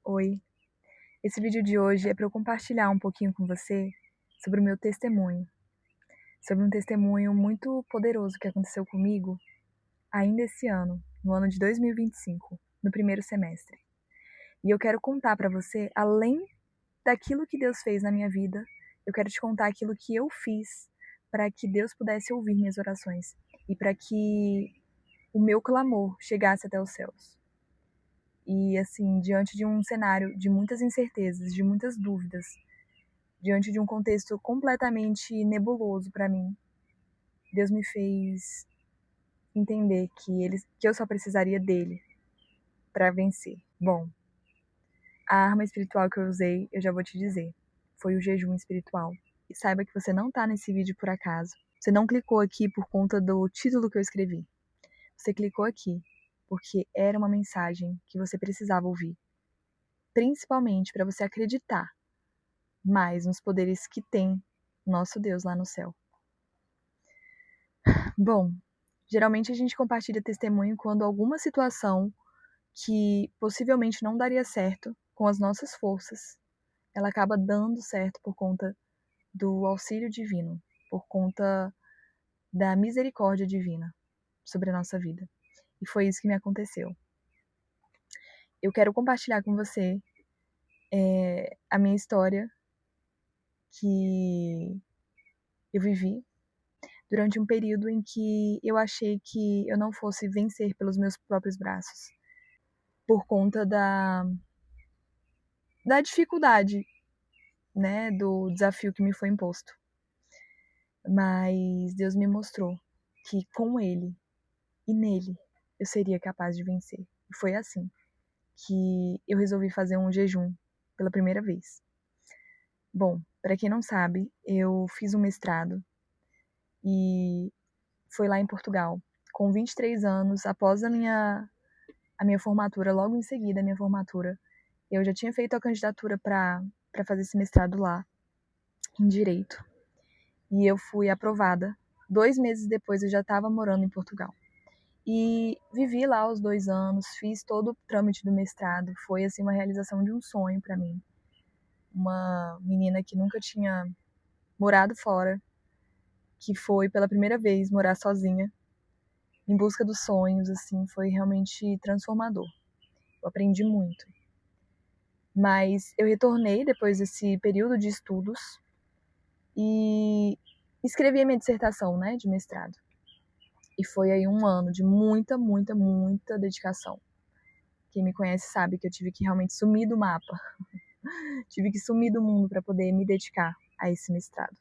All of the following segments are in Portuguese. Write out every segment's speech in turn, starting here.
Oi, esse vídeo de hoje é para eu compartilhar um pouquinho com você sobre o meu testemunho, sobre um testemunho muito poderoso que aconteceu comigo ainda esse ano, no ano de 2025, no primeiro semestre. E eu quero contar para você, além daquilo que Deus fez na minha vida, eu quero te contar aquilo que eu fiz para que Deus pudesse ouvir minhas orações e para que o meu clamor chegasse até os céus. E assim, diante de um cenário de muitas incertezas, de muitas dúvidas, diante de um contexto completamente nebuloso para mim, Deus me fez entender que eu só precisaria dele para vencer. Bom, a arma espiritual que eu usei, eu já vou te dizer, foi o jejum espiritual. E saiba que você não tá nesse vídeo por acaso. Você não clicou aqui por conta do título que eu escrevi. Você clicou aqui porque era uma mensagem que você precisava ouvir, principalmente para você acreditar mais nos poderes que tem nosso Deus lá no céu. Bom, geralmente a gente compartilha testemunho quando alguma situação que possivelmente não daria certo com as nossas forças, ela acaba dando certo por conta do auxílio divino, por conta da misericórdia divina sobre a nossa vida. E foi isso que me aconteceu. Eu quero compartilhar com você a minha história que eu vivi durante um período em que eu achei que eu não fosse vencer pelos meus próprios braços, por conta da dificuldade, né, do desafio que me foi imposto. Mas Deus me mostrou que com Ele e nele eu seria capaz de vencer. E foi assim que eu resolvi fazer um jejum pela primeira vez. Bom, para quem não sabe, eu fiz um mestrado e foi lá em Portugal, com 23 anos, após a minha formatura, logo em seguida a minha formatura. Eu já tinha feito a candidatura para fazer esse mestrado lá, em Direito. E eu fui aprovada. 2 meses depois eu já estava morando em Portugal. E vivi lá os 2 anos, fiz todo o trâmite do mestrado. Foi assim uma realização de um sonho para mim. Uma menina que nunca tinha morado fora, que foi pela primeira vez morar sozinha, em busca dos sonhos, assim, foi realmente transformador. Eu aprendi muito. Mas eu retornei depois desse período de estudos e escrevi a minha dissertação, né, de mestrado. E foi aí um ano de muita, muita, muita dedicação. Quem me conhece sabe que eu tive que realmente sumir do mapa. Tive que sumir do mundo para poder me dedicar a esse mestrado.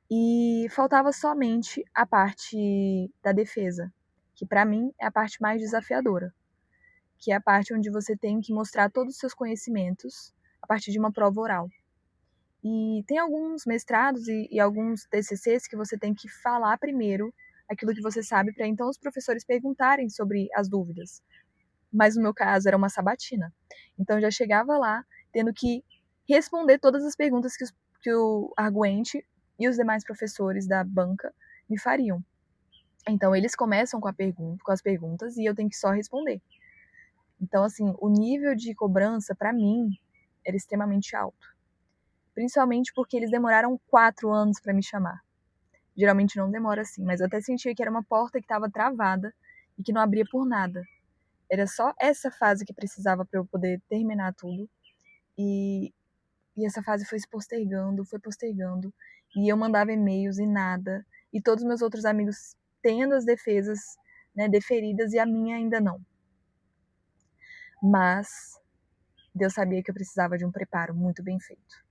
E faltava somente a parte da defesa, que para mim é a parte mais desafiadora, que é a parte onde você tem que mostrar todos os seus conhecimentos a partir de uma prova oral. E tem alguns mestrados e alguns TCCs que você tem que falar primeiro aquilo que você sabe para então os professores perguntarem sobre as dúvidas. Mas no meu caso era uma sabatina. Então eu já chegava lá tendo que responder todas as perguntas que o arguente e os demais professores da banca me fariam. Então eles começam com as perguntas e eu tenho que só responder. Então assim, o nível de cobrança para mim era extremamente alto. Principalmente porque eles demoraram 4 anos para me chamar. Geralmente não demora assim, mas eu até sentia que era uma porta que estava travada e que não abria por nada. Era só essa fase que precisava para eu poder terminar tudo. E essa fase foi se postergando, foi postergando. E eu mandava e-mails e nada. E todos os meus outros amigos tendo as defesas, né, deferidas e a minha ainda não. Mas Deus sabia que eu precisava de um preparo muito bem feito.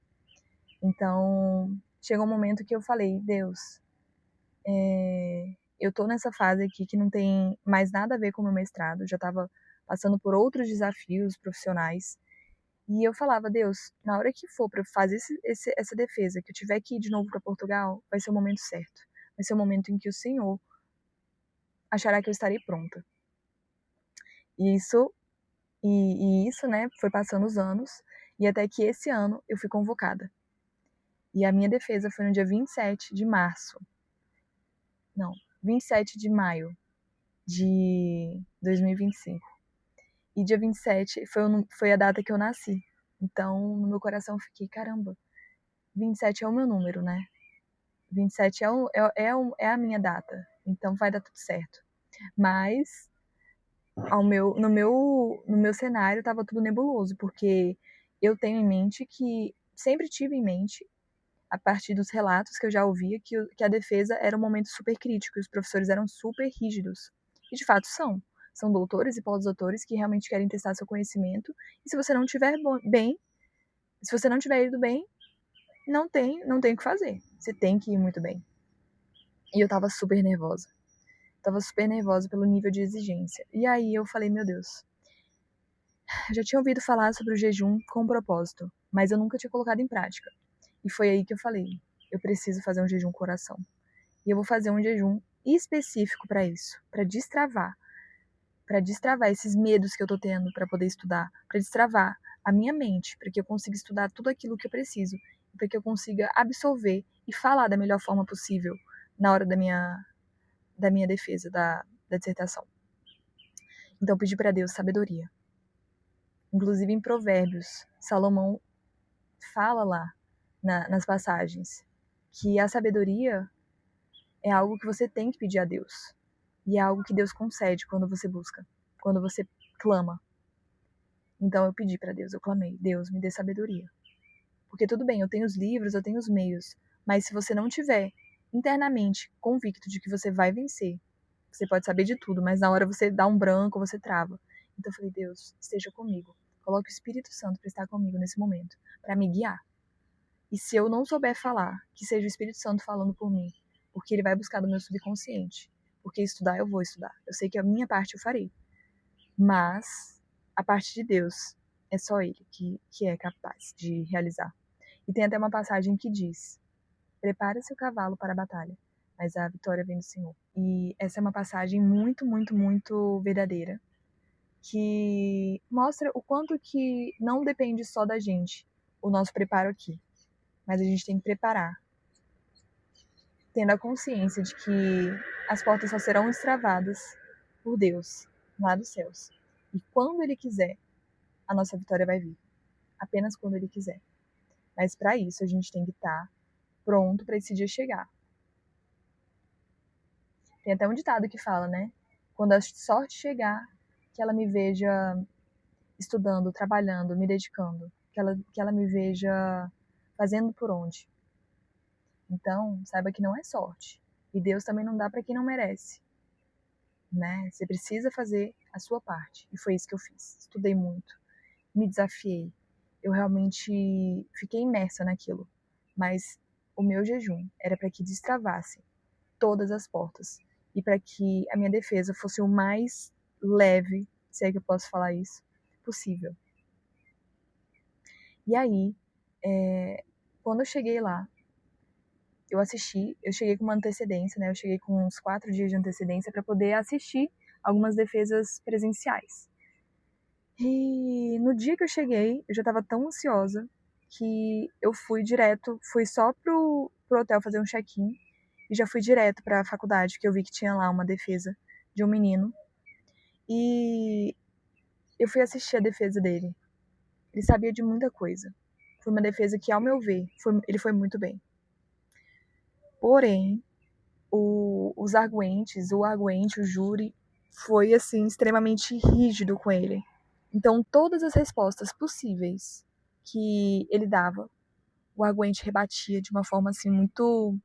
Então, chegou um momento que eu falei, Deus, eu tô nessa fase aqui que não tem mais nada a ver com o meu mestrado, já estava passando por outros desafios profissionais. E eu falava, Deus, na hora que for para fazer essa defesa, que eu tiver que ir de novo para Portugal, vai ser o momento certo. Vai ser o momento em que o Senhor achará que eu estarei pronta. E isso, né, foi passando os anos, e até que esse ano eu fui convocada. E a minha defesa foi no dia 27 de março. Não, 27 de maio de 2025. E dia 27 foi a data que eu nasci. Então, no meu coração, eu fiquei, caramba, 27 é o meu número, né? 27 é a minha data. Então, vai dar tudo certo. Mas, no meu cenário, estava tudo nebuloso, porque eu tenho em mente sempre tive em mente, a partir dos relatos que eu já ouvia, que a defesa era um momento super crítico, e os professores eram super rígidos. E de fato são. São doutores e pós-doutores que realmente querem testar seu conhecimento. E se você não tiver bem, se você não tiver ido bem, não tem o que fazer. Você tem que ir muito bem. E eu tava super nervosa. Tava super nervosa pelo nível de exigência. E aí eu falei, meu Deus, eu já tinha ouvido falar sobre o jejum com propósito, mas eu nunca tinha colocado em prática. E foi aí que eu falei, eu preciso fazer um jejum coração. E eu vou fazer um jejum específico para isso, para destravar esses medos que eu tô tendo para poder estudar, para destravar a minha mente, para que eu consiga estudar tudo aquilo que eu preciso, para que eu consiga absorver e falar da melhor forma possível na hora da minha defesa da dissertação. Então eu pedi para Deus sabedoria. Inclusive em Provérbios, Salomão fala lá nas passagens que a sabedoria é algo que você tem que pedir a Deus. E é algo que Deus concede quando você busca, quando você clama. Então eu pedi para Deus, eu clamei, Deus, me dê sabedoria. Porque tudo bem, eu tenho os livros, eu tenho os meios, mas se você não tiver internamente convicto de que você vai vencer, você pode saber de tudo, mas na hora você dá um branco, você trava. Então eu falei, Deus, esteja comigo. Coloque o Espírito Santo para estar comigo nesse momento, para me guiar. E se eu não souber falar, que seja o Espírito Santo falando por mim, porque ele vai buscar do meu subconsciente. Porque estudar eu vou estudar. Eu sei que a minha parte eu farei. Mas a parte de Deus é só ele que é capaz de realizar. E tem até uma passagem que diz: prepare seu cavalo para a batalha, mas a vitória vem do Senhor. E essa é uma passagem muito, muito, muito verdadeira, que mostra o quanto que não depende só da gente o nosso preparo aqui, mas a gente tem que preparar, tendo a consciência de que as portas só serão destravadas por Deus, lá dos céus. E quando Ele quiser, a nossa vitória vai vir. Apenas quando Ele quiser. Mas para isso a gente tem que estar pronto para esse dia chegar. Tem até um ditado que fala, né? Quando a sorte chegar, que ela me veja estudando, trabalhando, me dedicando. Que ela me veja fazendo por onde. Então, saiba que não é sorte. E Deus também não dá para quem não merece. Né? Você precisa fazer a sua parte. E foi isso que eu fiz. Estudei muito, me desafiei. Eu realmente fiquei imersa naquilo. Mas o meu jejum era para que destravasse todas as portas e para que a minha defesa fosse o mais leve, se é que eu posso falar isso, possível. E aí, quando eu cheguei lá, eu cheguei com uma antecedência, né? Eu cheguei com uns 4 dias de antecedência para poder assistir algumas defesas presenciais. E no dia que eu cheguei, eu já estava tão ansiosa que eu fui só pro hotel fazer um check-in e já fui direto para a faculdade, que eu vi que tinha lá uma defesa de um menino. E eu fui assistir a defesa dele. Ele sabia de muita coisa. Foi uma defesa que, ao meu ver, ele foi muito bem. Porém, o arguente, o júri, foi, assim, extremamente rígido com ele. Então, todas as respostas possíveis que ele dava, o arguente rebatia de uma forma, assim, muito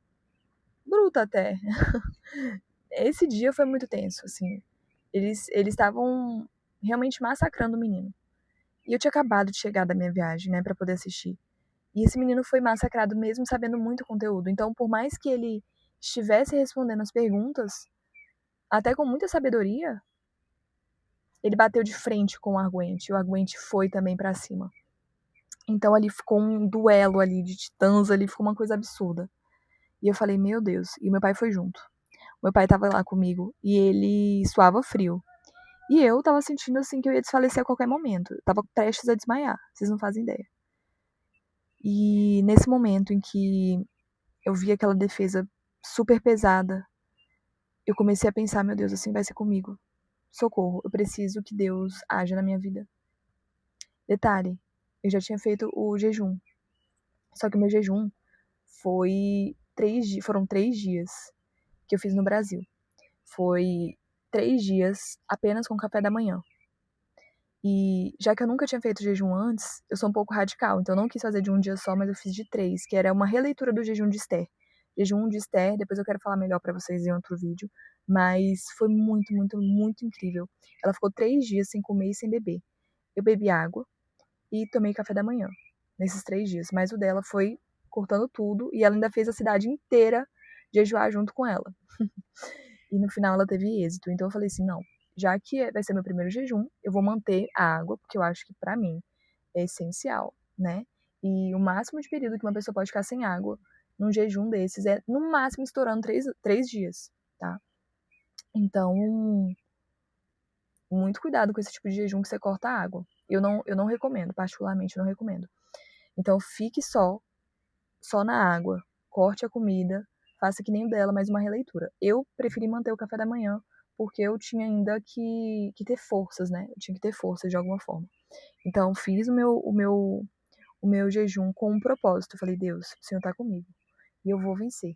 bruta até. Esse dia foi muito tenso, assim. Eles estavam realmente massacrando o menino. E eu tinha acabado de chegar da minha viagem, né, pra poder assistir. E esse menino foi massacrado mesmo sabendo muito conteúdo. Então, por mais que ele estivesse respondendo as perguntas, até com muita sabedoria, ele bateu de frente com o arguente. E o arguente foi também pra cima. Então, ali ficou um duelo ali de titãs, ali ficou uma coisa absurda. E eu falei, meu Deus. E meu pai foi junto. Meu pai tava lá comigo e ele suava frio. E eu tava sentindo assim que eu ia desfalecer a qualquer momento. Eu tava prestes a desmaiar, vocês não fazem ideia. E nesse momento em que eu vi aquela defesa super pesada, eu comecei a pensar, meu Deus, assim vai ser comigo. socorro, eu preciso que Deus haja na minha vida. Detalhe, eu já tinha feito o jejum, só que o meu jejum foram 3 dias que eu fiz no Brasil. Foi 3 dias apenas com café da manhã. E já que eu nunca tinha feito jejum antes, eu sou um pouco radical, então eu não quis fazer de um dia só, mas eu fiz de 3, que era uma releitura do jejum de Esther. Jejum de Esther, depois eu quero falar melhor pra vocês em outro vídeo, mas foi muito, muito, muito incrível. Ela ficou 3 dias sem comer e sem beber. Eu bebi água e tomei café da manhã nesses 3 dias, mas o dela foi cortando tudo e ela ainda fez a cidade inteira jejuar junto com ela. E no final ela teve êxito. Então eu falei assim, não, já que vai ser meu primeiro jejum, eu vou manter a água, porque eu acho que pra mim é essencial, né? E o máximo de período que uma pessoa pode ficar sem água num jejum desses é, no máximo, estourando 3 dias, tá? Então, muito cuidado com esse tipo de jejum que você corta a água. Eu não recomendo, particularmente não recomendo. Então, fique só na água, corte a comida, faça que nem o dela, mais uma releitura. Eu preferi manter o café da manhã, porque eu tinha ainda que ter forças, né? Eu tinha que ter forças de alguma forma. Então, fiz o meu jejum com um propósito. Eu falei, Deus, o Senhor tá comigo e eu vou vencer.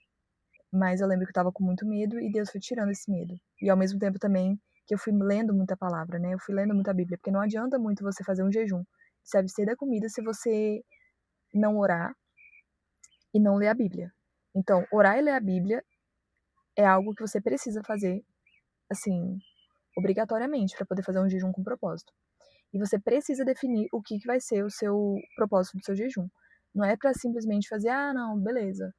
Mas eu lembro que eu tava com muito medo e Deus foi tirando esse medo. E ao mesmo tempo também que eu fui lendo muita palavra, né? Eu fui lendo muita Bíblia, porque não adianta muito você fazer um jejum, se abster da comida se você não orar e não ler a Bíblia. Então, orar e ler a Bíblia é algo que você precisa fazer, assim, obrigatoriamente, para poder fazer um jejum com propósito. E você precisa definir o que vai ser o seu propósito do seu jejum. Não é para simplesmente fazer, não, beleza,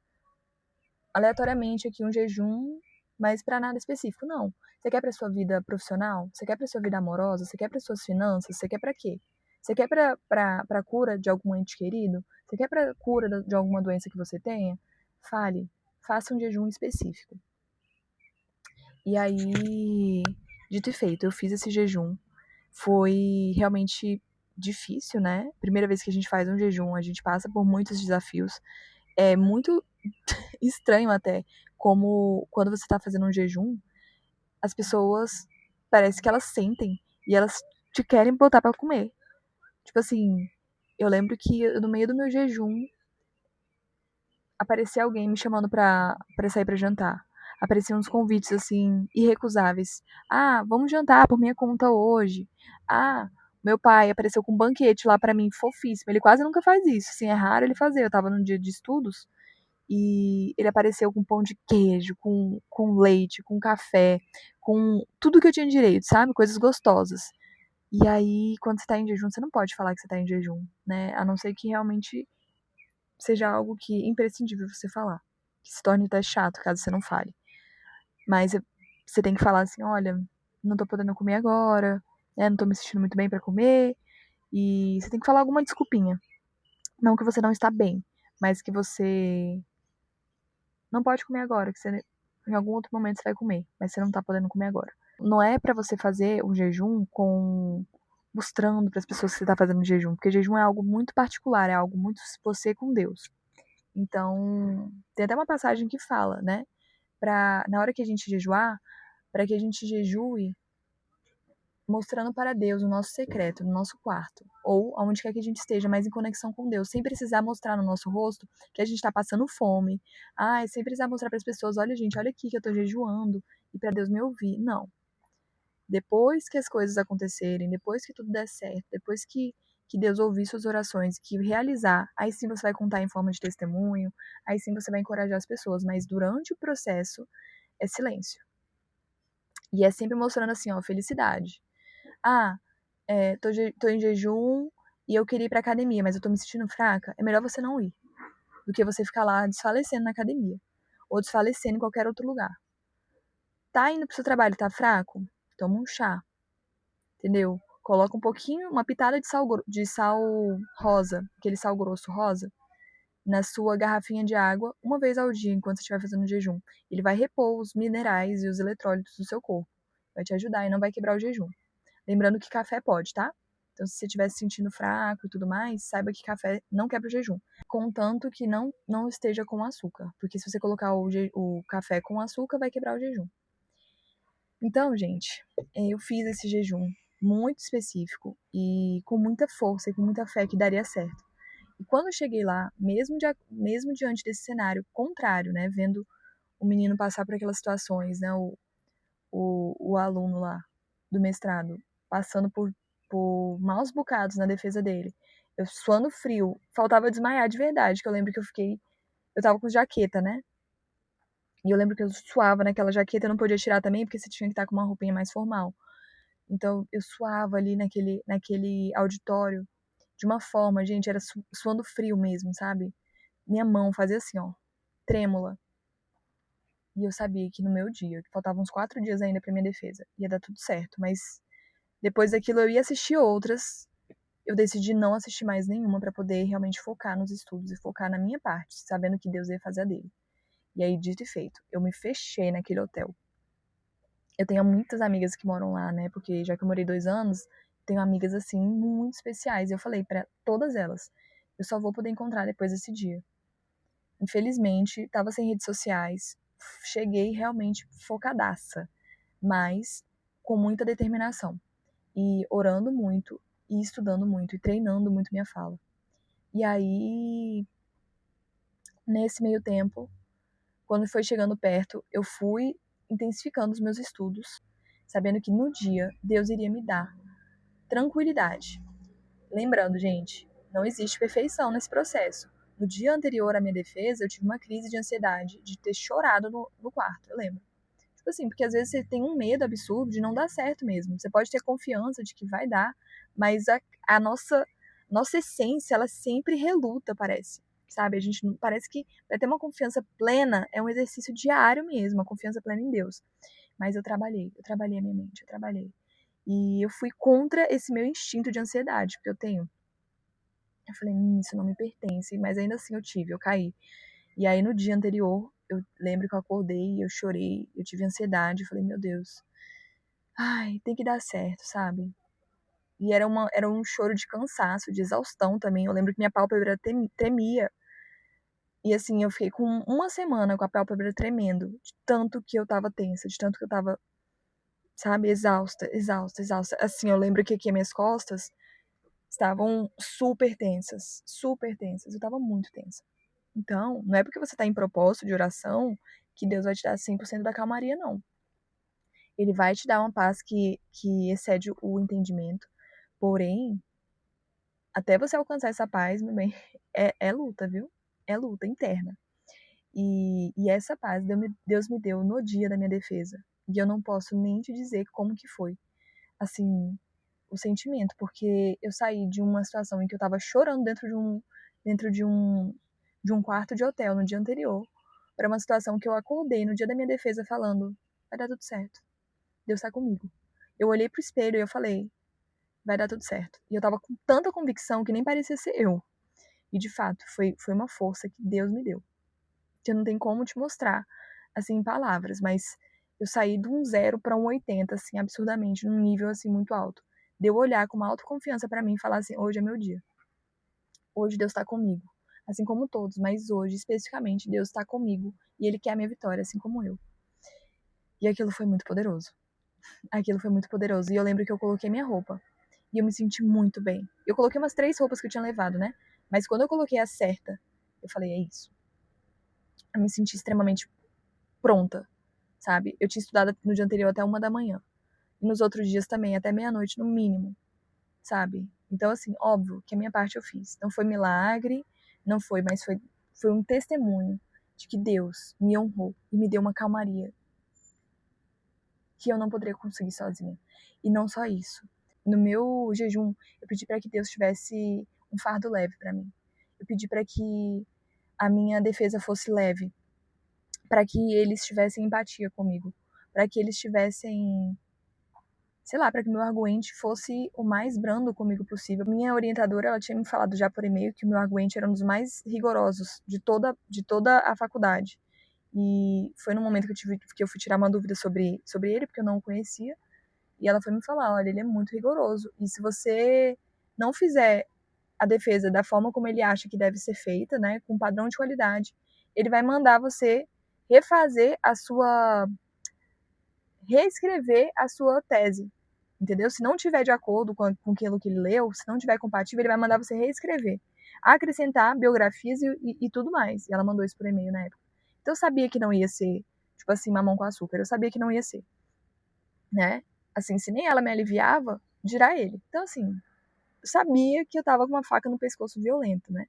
aleatoriamente aqui um jejum, mas para nada específico. Não. Você quer para sua vida profissional? Você quer para sua vida amorosa? Você quer para suas finanças? Você quer para quê? Você quer para cura de algum ente querido? Você quer para cura de alguma doença que você tenha? Fale. Faça um jejum específico. E aí, dito e feito, eu fiz esse jejum. Foi realmente difícil, né? Primeira vez que a gente faz um jejum, a gente passa por muitos desafios. É muito estranho até, como quando você tá fazendo um jejum, as pessoas parece que elas sentem e elas te querem botar pra comer. Tipo assim, eu lembro que no meio do meu jejum aparecia alguém me chamando pra sair pra jantar. Apareciam uns convites, assim, irrecusáveis. Vamos jantar por minha conta hoje. Meu pai apareceu com um banquete lá pra mim, fofíssimo. Ele quase nunca faz isso, assim, é raro ele fazer. Eu tava num dia de estudos e ele apareceu com pão de queijo, com leite, com café, com tudo que eu tinha direito, sabe? Coisas gostosas. E aí, quando você tá em jejum, você não pode falar que você tá em jejum, né? A não ser que realmente seja algo que é imprescindível você falar. Que se torne até chato caso você não fale. Mas você tem que falar assim, olha, não tô podendo comer agora, né? Não tô me sentindo muito bem pra comer. E você tem que falar alguma desculpinha. Não que você não está bem, mas que você não pode comer agora, que você, em algum outro momento você vai comer, mas você não tá podendo comer agora. Não é pra você fazer um jejum mostrando para as pessoas que você tá fazendo jejum, porque jejum é algo muito particular, é algo muito você com Deus. Então, tem até uma passagem que fala, né, na hora que a gente jejuar, para que a gente jejue mostrando para Deus o nosso secreto, no nosso quarto, ou aonde quer que a gente esteja mais em conexão com Deus, sem precisar mostrar no nosso rosto que a gente está passando fome, sem precisar mostrar para as pessoas, olha gente, olha aqui que eu estou jejuando, e para Deus me ouvir. Não. Depois que as coisas acontecerem, depois que tudo der certo, depois que Deus ouvir suas orações, que realizar, aí sim você vai contar em forma de testemunho, aí sim você vai encorajar as pessoas, mas durante o processo é silêncio. E é sempre mostrando assim, ó, felicidade. Tô em jejum e eu queria ir pra academia, mas eu tô me sentindo fraca, é melhor você não ir do que você ficar lá desfalecendo na academia ou desfalecendo em qualquer outro lugar. Tá indo pro seu trabalho, tá fraco? Toma um chá, entendeu? Coloca um pouquinho, uma pitada de sal rosa, aquele sal grosso rosa, na sua garrafinha de água uma vez ao dia enquanto você estiver fazendo jejum. Ele vai repor os minerais e os eletrólitos do seu corpo. Vai te ajudar e não vai quebrar o jejum. Lembrando que café pode, tá? Então, se você estiver se sentindo fraco e tudo mais, saiba que café não quebra o jejum. Contanto que não esteja com açúcar. Porque se você colocar o café com açúcar, vai quebrar o jejum. Então, gente, eu fiz esse jejum muito específico e com muita força e com muita fé que daria certo. E quando eu cheguei lá, mesmo diante desse cenário contrário, né, vendo o menino passar por aquelas situações, né, o aluno lá do mestrado passando por maus bocados na defesa dele, eu suando frio, faltava desmaiar de verdade, que eu lembro que eu tava com jaqueta, né, e eu lembro que eu suava naquela jaqueta, eu não podia tirar também, porque você tinha que estar com uma roupinha mais formal. Então eu suava ali naquele auditório de uma forma, gente, era suando frio mesmo, sabe? Minha mão fazia assim, ó, trêmula. E eu sabia que no meu dia, que faltavam uns 4 dias ainda pra minha defesa, ia dar tudo certo. Mas depois daquilo eu ia assistir outras. Eu decidi não assistir mais nenhuma pra poder realmente focar nos estudos e focar na minha parte, sabendo que Deus ia fazer a dele. E aí, dito e feito, eu me fechei naquele hotel. Eu tenho muitas amigas que moram lá, né? Porque já que eu morei 2 anos, tenho amigas assim muito especiais. E eu falei pra todas elas, eu só vou poder encontrar depois desse dia. Infelizmente, tava sem redes sociais. Cheguei realmente focadaça, mas com muita determinação. E orando muito, e estudando muito, e treinando muito minha fala. E aí, nesse meio tempo, quando foi chegando perto, eu fui intensificando os meus estudos, sabendo que no dia Deus iria me dar tranquilidade. Lembrando, gente, não existe perfeição nesse processo. No dia anterior à minha defesa, eu tive uma crise de ansiedade, de ter chorado no quarto, eu lembro. Tipo assim, porque às vezes você tem um medo absurdo de não dar certo mesmo. Você pode ter confiança de que vai dar, mas a nossa essência, ela sempre reluta, parece. Sabe? A gente não, parece que para ter uma confiança plena é um exercício diário mesmo, uma confiança plena em Deus. Mas eu trabalhei a minha mente, eu trabalhei. E eu fui contra esse meu instinto de ansiedade que eu tenho. Eu falei, isso não me pertence, mas ainda assim eu caí. E aí no dia anterior, eu lembro que eu acordei, eu chorei, eu tive ansiedade, eu falei, meu Deus, ai, tem que dar certo, sabe? E era um choro de cansaço, de exaustão também. Eu lembro que minha pálpebra tremia. E assim, eu fiquei com uma semana com a pálpebra tremendo, de tanto que eu tava tensa, de tanto que eu tava, sabe, exausta, exausta, exausta. Assim, eu lembro que aqui as minhas costas estavam super tensas, super tensas. Eu tava muito tensa. Então, não é porque você tá em propósito de oração que Deus vai te dar 100% da calmaria, não. Ele vai te dar uma paz que excede o entendimento. Porém, até você alcançar essa paz, meu bem, é luta, viu? É luta interna. E essa paz Deus me deu no dia da minha defesa. E eu não posso nem te dizer como que foi, assim, o sentimento, porque eu saí de uma situação em que eu tava chorando dentro de um quarto de hotel no dia anterior, para uma situação que eu acordei no dia da minha defesa falando, vai dar tudo certo. Deus tá comigo. Eu olhei pro espelho e eu falei, vai dar tudo certo. E eu tava com tanta convicção que nem parecia ser eu. E de fato, foi uma força que Deus me deu. Que eu não tenho como te mostrar, assim, em palavras, mas eu saí de um 0 para um 80, assim, absurdamente, num nível, assim, muito alto. De eu olhar com uma autoconfiança para mim e falar assim, hoje é meu dia. Hoje Deus tá comigo. Assim como todos, mas hoje, especificamente, Deus tá comigo. E Ele quer a minha vitória, assim como eu. E aquilo foi muito poderoso. Aquilo foi muito poderoso. E eu lembro que eu coloquei minha roupa. E eu me senti muito bem. Eu coloquei umas 3 roupas que eu tinha levado, né? Mas quando eu coloquei a certa, eu falei, é isso. Eu me senti extremamente pronta, sabe? Eu tinha estudado no dia anterior até 1 da manhã. E nos outros dias também, até meia-noite no mínimo, sabe? Então, assim, óbvio que a minha parte eu fiz. Não foi milagre, não foi, mas foi um testemunho de que Deus me honrou e me deu uma calmaria que eu não poderia conseguir sozinha. E não só isso. No meu jejum, eu pedi para que Deus tivesse um fardo leve para mim. Eu pedi para que a minha defesa fosse leve, para que eles tivessem empatia comigo, para que eles tivessem, sei lá, para que meu arguente fosse o mais brando comigo possível. Minha orientadora, ela tinha me falado já por e-mail que o meu arguente era um dos mais rigorosos de toda a faculdade. E foi no momento que eu fui tirar uma dúvida sobre ele, porque eu não o conhecia. E ela foi me falar, olha, ele é muito rigoroso. E se você não fizer a defesa da forma como ele acha que deve ser feita, né, com padrão de qualidade, ele vai mandar você refazer reescrever a sua tese, entendeu? Se não tiver de acordo com aquilo que ele leu, se não tiver compatível, ele vai mandar você reescrever, acrescentar biografias e tudo mais. E ela mandou isso por e-mail na época. Então eu sabia que não ia ser, tipo assim, mamão com açúcar. Eu sabia que não ia ser, né? Assim, se nem ela me aliviava, dirá ele. Então, assim, eu sabia que eu tava com uma faca no pescoço violento, né?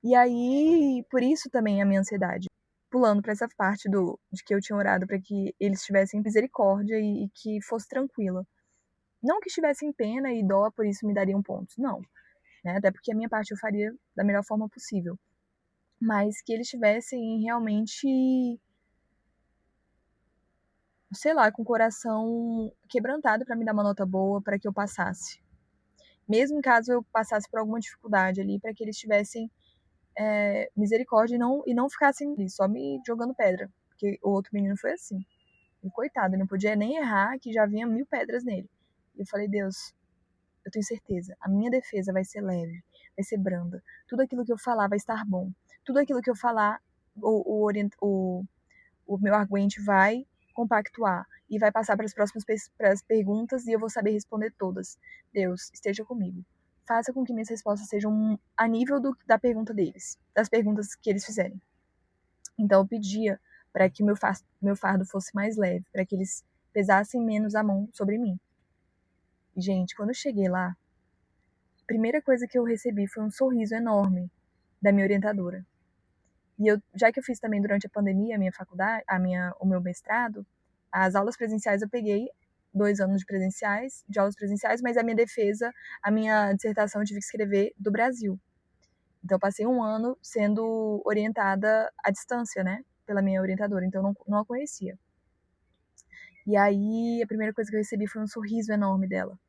E aí, por isso também a minha ansiedade. Pulando para essa parte de que eu tinha orado para que eles tivessem misericórdia e que fosse tranquila. Não que tivessem pena e dó, por isso me dariam pontos. Não. Né? Até porque a minha parte eu faria da melhor forma possível. Mas que eles tivessem realmente, sei lá, com o coração quebrantado para me dar uma nota boa, para que eu passasse. Mesmo caso eu passasse por alguma dificuldade ali, para que eles tivessem misericórdia e não ficassem ali, só me jogando pedra. Porque o outro menino foi assim. E coitado, ele não podia nem errar, que já vinha 1000 pedras nele. E eu falei, Deus, eu tenho certeza, a minha defesa vai ser leve, vai ser branda. Tudo aquilo que eu falar vai estar bom. Tudo aquilo que eu falar, o meu arguente vai compactuar e vai passar para as próximas perguntas e eu vou saber responder todas. Deus, esteja comigo. Faça com que minhas respostas sejam a nível da pergunta deles, das perguntas que eles fizerem. Então eu pedia para que meu fardo fosse mais leve, para que eles pesassem menos a mão sobre mim. E, gente, quando eu cheguei lá, a primeira coisa que eu recebi foi um sorriso enorme da minha orientadora. E eu, já que eu fiz também durante a pandemia a minha faculdade, o meu mestrado, as aulas presenciais eu peguei 2 anos de aulas presenciais, mas a minha defesa, a minha dissertação eu tive que escrever do Brasil. Então eu passei 1 ano sendo orientada à distância, né, pela minha orientadora, então eu não a conhecia. E aí a primeira coisa que eu recebi foi um sorriso enorme dela.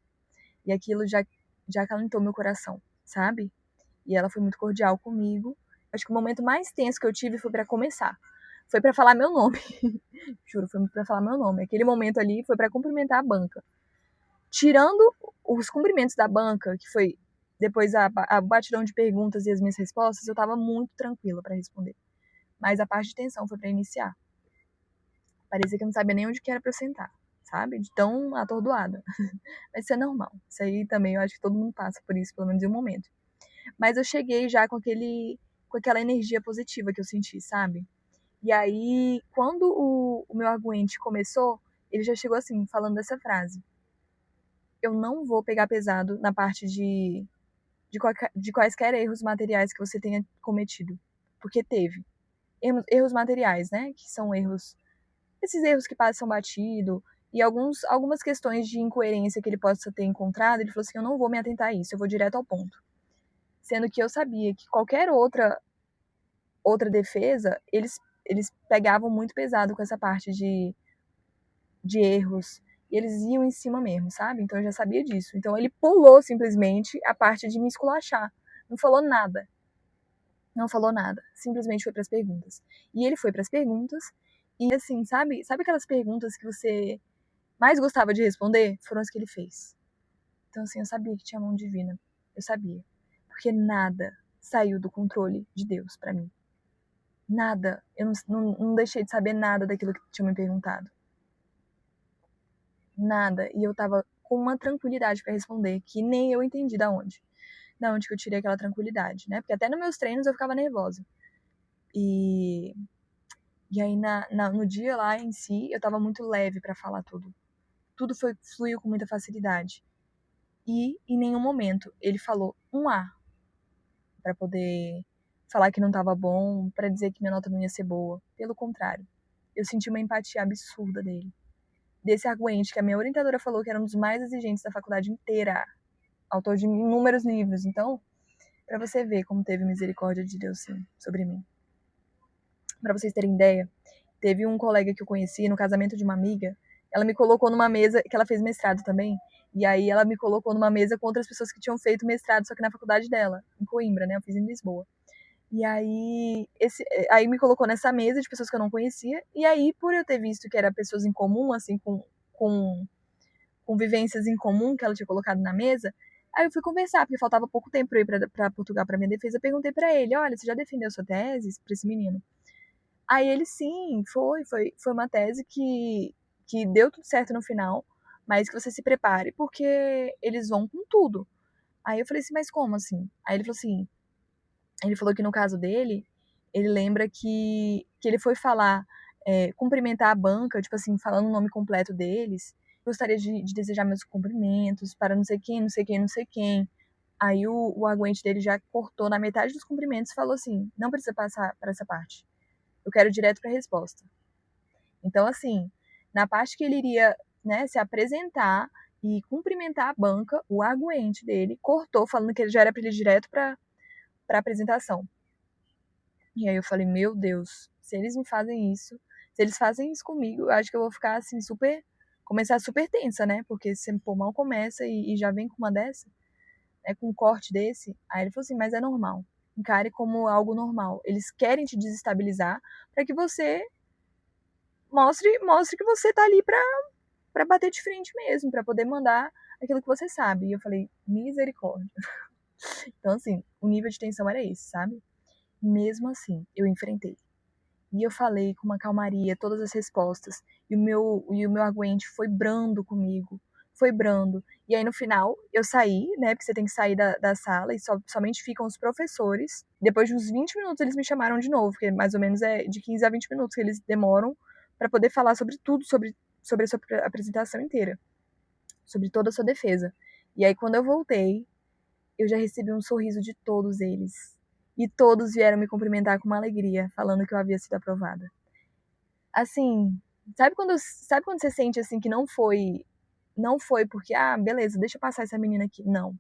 E aquilo já acalentou meu coração, sabe? E ela foi muito cordial comigo. Acho que o momento mais tenso que eu tive foi para começar. Foi para falar meu nome. Juro, foi para falar meu nome. Aquele momento ali foi para cumprimentar a banca. Tirando os cumprimentos da banca, que foi depois a batidão de perguntas e as minhas respostas, eu tava muito tranquila para responder. Mas a parte de tensão foi para iniciar. Parecia que eu não sabia nem onde que era para eu sentar, sabe? De tão atordoada. Mas isso é normal. Isso aí também eu acho que todo mundo passa por isso, pelo menos em um momento. Mas eu cheguei já com aquela energia positiva que eu senti, sabe? E aí, quando o meu arguente começou, ele já chegou assim, falando dessa frase. Eu não vou pegar pesado na parte de quaisquer erros materiais que você tenha cometido. Porque teve. Erros materiais, né? Que são erros. Esses erros que passam batido. E algumas questões de incoerência que ele possa ter encontrado. Ele falou assim: eu não vou me atentar a isso, eu vou direto ao ponto. Sendo que eu sabia que qualquer outra defesa, eles pegavam muito pesado com essa parte de erros. E eles iam em cima mesmo, sabe? Então eu já sabia disso. Então ele pulou simplesmente a parte de me esculachar. Não falou nada. Não falou nada. Simplesmente foi para as perguntas. E ele foi para as perguntas. E assim, sabe aquelas perguntas que você mais gostava de responder? Foram as que ele fez. Então assim, eu sabia que tinha mão divina. Eu sabia. Porque nada saiu do controle de Deus para mim. Nada. Eu não deixei de saber nada daquilo que tinham me perguntado. Nada. E eu tava com uma tranquilidade para responder, que nem eu entendi da onde que eu tirei aquela tranquilidade, né? Porque até nos meus treinos eu ficava nervosa. E aí no dia lá em si, eu tava muito leve para falar tudo. Tudo fluiu com muita facilidade. E em nenhum momento ele falou um A para poder falar que não tava bom, para dizer que minha nota não ia ser boa. Pelo contrário, eu senti uma empatia absurda dele. Desse arguente que a minha orientadora falou que era um dos mais exigentes da faculdade inteira, autor de inúmeros livros. Então, para você ver como teve misericórdia de Deus, sim, sobre mim. Para vocês terem ideia, teve um colega que eu conheci no casamento de uma amiga, ela me colocou numa mesa, que ela fez mestrado também, e aí ela me colocou numa mesa com outras pessoas que tinham feito mestrado, só que na faculdade dela, em Coimbra, né? Eu fiz em Lisboa. E aí me colocou nessa mesa de pessoas que eu não conhecia, e aí por eu ter visto que era pessoas em comum, assim, com vivências em comum que ela tinha colocado na mesa, aí eu fui conversar, porque faltava pouco tempo para ir para Portugal para minha defesa, eu perguntei para ele, olha, você já defendeu sua tese para esse menino? Aí ele, sim, foi uma tese que que deu tudo certo no final, mas que você se prepare porque eles vão com tudo. Aí eu falei assim, mas como assim? Aí ele falou assim, ele falou que no caso dele, ele lembra que ele foi falar, cumprimentar a banca, tipo assim, falando o nome completo deles. Gostaria de desejar meus cumprimentos para não sei quem, não sei quem, não sei quem. Aí o aguente dele já cortou na metade dos cumprimentos e falou assim: não precisa passar para essa parte. Eu quero direto para a resposta. Então, assim, na parte que ele iria, né, se apresentar e cumprimentar a banca, o aguente dele cortou, falando que ele já era para ele ir direto para a apresentação. E aí eu falei, meu Deus, se eles me fazem isso, se eles fazem isso comigo, eu acho que eu vou ficar assim super, começar super tensa, né? Porque se pô, mal começa e já vem com uma dessa, né, com um corte desse, aí ele falou assim, mas é normal. Encare como algo normal. Eles querem te desestabilizar para que você mostre que você tá ali para bater de frente mesmo, para poder mandar aquilo que você sabe. E eu falei, misericórdia. Então assim, o nível de tensão era esse, sabe? Mesmo assim, eu enfrentei. E eu falei com uma calmaria todas as respostas. E o meu aguente foi brando comigo. Foi brando. E aí no final eu saí, né? Porque você tem que sair da sala e somente ficam os professores. Depois de uns 20 minutos eles me chamaram de novo, porque mais ou menos é de 15 a 20 minutos que eles demoram para poder falar sobre tudo, sobre a sua apresentação inteira. Sobre toda a sua defesa. E aí quando eu voltei, eu já recebi um sorriso de todos eles. E todos vieram me cumprimentar com uma alegria, falando que eu havia sido aprovada. Assim, sabe quando você sente assim que não foi porque, ah, beleza, deixa eu passar essa menina aqui. Não.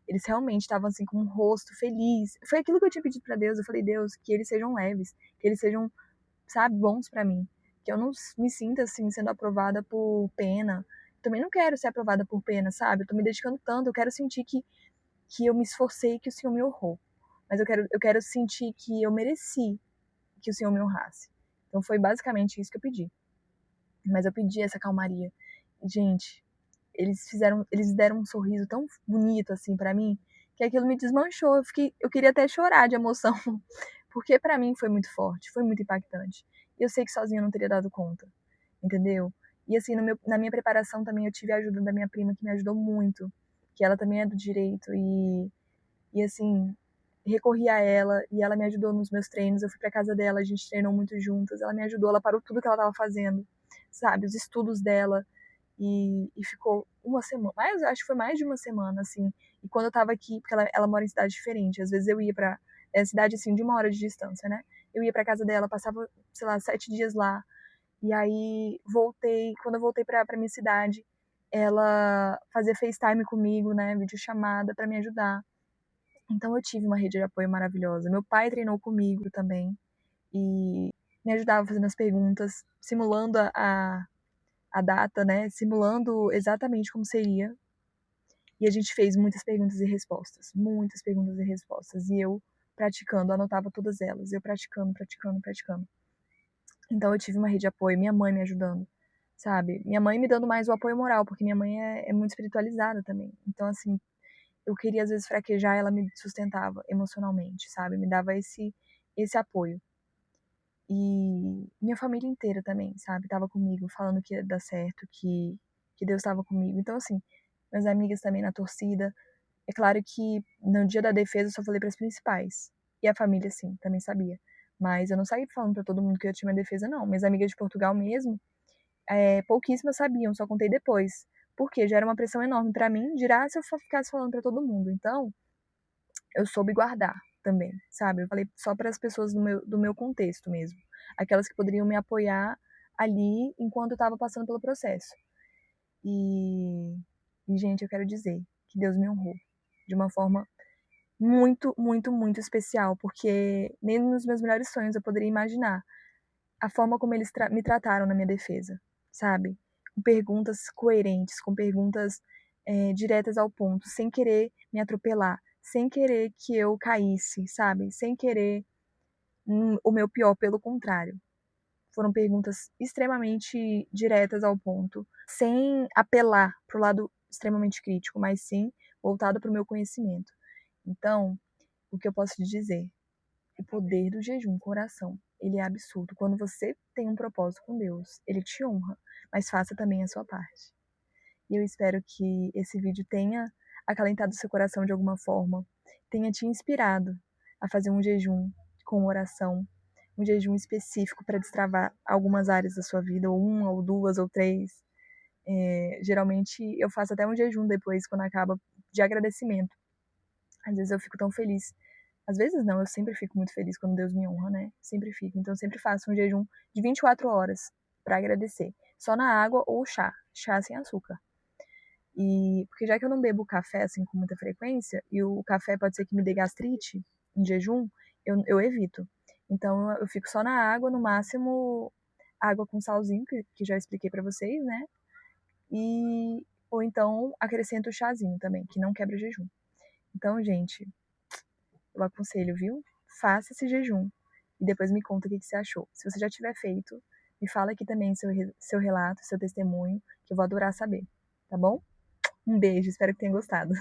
Eles realmente estavam assim com um rosto feliz. Foi aquilo que eu tinha pedido para Deus. Eu falei, Deus, que eles sejam leves, que eles sejam, sabe, bons para mim, que eu não me sinta assim sendo aprovada por pena. Também não quero ser aprovada por pena, sabe? Eu tô me dedicando tanto, eu quero sentir que eu me esforcei, que o Senhor me honrou. Mas eu quero sentir que eu mereci que o Senhor me honrasse. Então foi basicamente isso que eu pedi. Mas eu pedi essa calmaria. E, gente, eles deram um sorriso tão bonito assim para mim, que aquilo me desmanchou. Eu queria até chorar de emoção, porque para mim foi muito forte, foi muito impactante. E eu sei que sozinha eu não teria dado conta, entendeu? E assim, na minha preparação também eu tive a ajuda da minha prima, que me ajudou muito, que ela também é do direito e assim, recorri a ela e ela me ajudou nos meus treinos. Eu fui pra casa dela, a gente treinou muito juntas. Ela me ajudou, ela parou tudo que ela tava fazendo, sabe? Os estudos dela. E ficou uma semana, mas acho que foi mais de uma semana, assim. E quando eu tava aqui, porque ela mora em cidade diferente, às vezes eu ia pra. É cidade, assim, de 1 hora de distância, né? Eu ia pra casa dela, passava, sei lá, 7 dias lá. E aí voltei, quando eu voltei pra minha cidade, ela fazia FaceTime comigo, né? Videochamada pra me ajudar. Então eu tive uma rede de apoio maravilhosa. Meu pai treinou comigo também e me ajudava fazendo as perguntas, simulando a data, né? Simulando exatamente como seria. E a gente fez muitas perguntas e respostas, muitas perguntas e respostas. E eu praticando, anotava todas elas. Eu praticando, praticando, praticando. Então eu tive uma rede de apoio, minha mãe me ajudando, sabe? Minha mãe me dando mais o apoio moral, porque minha mãe é muito espiritualizada também. Então, assim, eu queria às vezes fraquejar, ela me sustentava emocionalmente, sabe? Me dava esse apoio. E minha família inteira também, sabe? Tava comigo, falando que ia dar certo, que Deus estava comigo. Então, assim, minhas amigas também na torcida. É claro que no dia da defesa eu só falei para as principais. E a família, sim, também sabia. Mas eu não saí falando para todo mundo que eu tinha uma defesa, não. Minhas amigas de Portugal mesmo, pouquíssimas sabiam, só contei depois. Porque já era uma pressão enorme para mim, dirá se eu ficasse falando para todo mundo. Então, eu soube guardar também, sabe? Eu falei só para as pessoas do meu contexto mesmo. Aquelas que poderiam me apoiar ali enquanto eu estava passando pelo processo. E, gente, eu quero dizer que Deus me honrou de uma forma muito, muito, muito especial, porque nem nos meus melhores sonhos eu poderia imaginar a forma como eles me trataram na minha defesa, sabe? Com perguntas coerentes, com perguntas diretas ao ponto, sem querer me atropelar, sem querer que eu caísse, sabe? Sem querer o meu pior, pelo contrário. Foram perguntas extremamente diretas ao ponto, sem apelar para o lado extremamente crítico, mas sim voltado para o meu conhecimento. Então, o que eu posso te dizer? O poder do jejum com oração. ele é absurdo. Quando você tem um propósito com Deus, ele te honra, mas faça também a sua parte. E eu espero que esse vídeo tenha acalentado seu coração de alguma forma, tenha te inspirado a fazer um jejum com oração, um jejum específico para destravar algumas áreas da sua vida, ou uma, ou duas, ou três. Geralmente eu faço até um jejum depois, quando acaba, de agradecimento. Às vezes eu fico tão feliz. Às vezes não, eu sempre fico muito feliz quando Deus me honra, né? Sempre fico. Então eu sempre faço um jejum de 24 horas para agradecer. Só na água ou chá sem açúcar. E porque já que eu não bebo café assim com muita frequência, e o café pode ser que me dê gastrite em jejum, eu evito. Então eu fico só na água, no máximo água com salzinho, que já expliquei para vocês, né? Ou então acrescento o chazinho também, que não quebra jejum. Então, gente, eu aconselho, viu? Faça esse jejum e depois me conta o que você achou. Se você já tiver feito, me fala aqui também seu relato, seu testemunho, que eu vou adorar saber, tá bom? Um beijo, espero que tenha gostado.